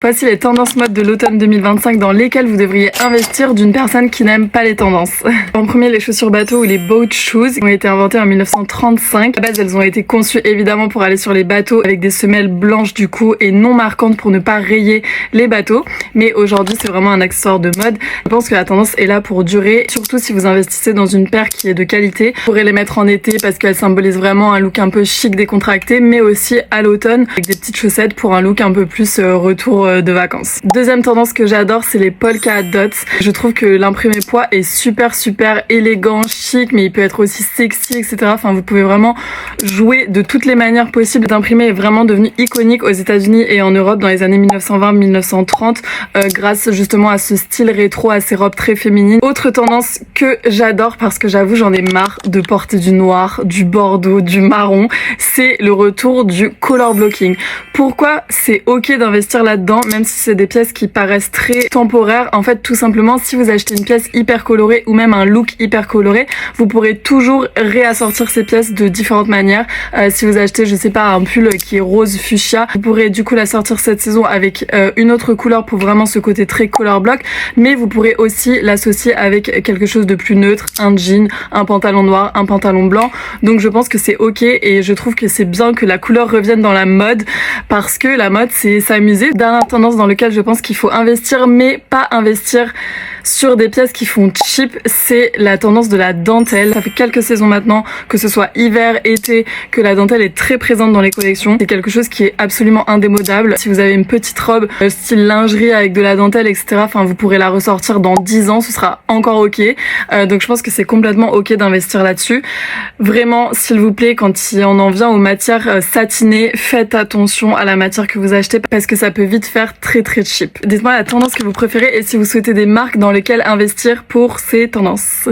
Voici les tendances mode de l'automne 2025 dans lesquelles vous devriez investir d'une personne qui n'aime pas les tendances. En premier, les chaussures bateau ou les boat shoes ont été inventées en 1935. À la base, elles ont été conçues évidemment pour aller sur les bateaux avec des semelles blanches du coup et non marquantes pour ne pas rayer les bateaux. Mais aujourd'hui, c'est vraiment un accessoire de mode. Je pense que la tendance est là pour durer, surtout si vous investissez dans une paire qui est de qualité. Vous pourrez les mettre en été parce qu'elles symbolisent vraiment un look un peu chic décontracté, mais aussi à l'automne avec des petites chaussettes pour un look un peu plus retour de vacances. Deuxième tendance que j'adore, c'est les polka dots. Je trouve que l'imprimé poids est super élégant, chic, mais il peut être aussi sexy, etc. Enfin, vous pouvez vraiment jouer de toutes les manières possibles. L'imprimé est vraiment devenu iconique aux États-Unis et en Europe dans les années 1920-1930 grâce justement à ce style rétro, à ces robes très féminines. Autre tendance que j'adore parce que j'avoue j'en ai marre de porter du noir, du bordeaux, du marron, c'est le retour du color blocking. Pourquoi c'est ok d'investir là-dedans, même si c'est des pièces qui paraissent très temporaires? En fait, tout simplement, si vous achetez une pièce hyper colorée ou même un look hyper coloré, vous pourrez toujours réassortir ces pièces de différentes manières. Si vous achetez, je sais pas, un pull qui est rose fuchsia, vous pourrez du coup la sortir cette saison avec une autre couleur pour vraiment ce côté très color block, mais vous pourrez aussi l'associer avec quelque chose de plus neutre, un jean, un pantalon noir, un pantalon blanc. Donc je pense que c'est ok et je trouve que c'est bien que la couleur revienne dans la mode parce que la mode c'est s'amuser. Dernière tendance dans laquelle je pense qu'il faut investir mais pas investir sur des pièces qui font cheap, c'est la tendance de la dentelle. Ça fait quelques saisons maintenant, que ce soit hiver, été, que la dentelle est très présente dans les collections. C'est quelque chose qui est absolument indémodable. Si vous avez une petite robe style lingerie avec de la dentelle, etc., enfin vous pourrez la ressortir dans 10 ans, ce sera encore ok. Donc je pense que c'est complètement ok d'investir là-dessus. Vraiment, s'il vous plaît, quand on en vient aux matières satinées, faites attention à la matière que vous achetez parce que ça peut vite faire très cheap. Dites-moi la tendance que vous préférez et si vous souhaitez des marques dans lesquelles investir pour ces tendances.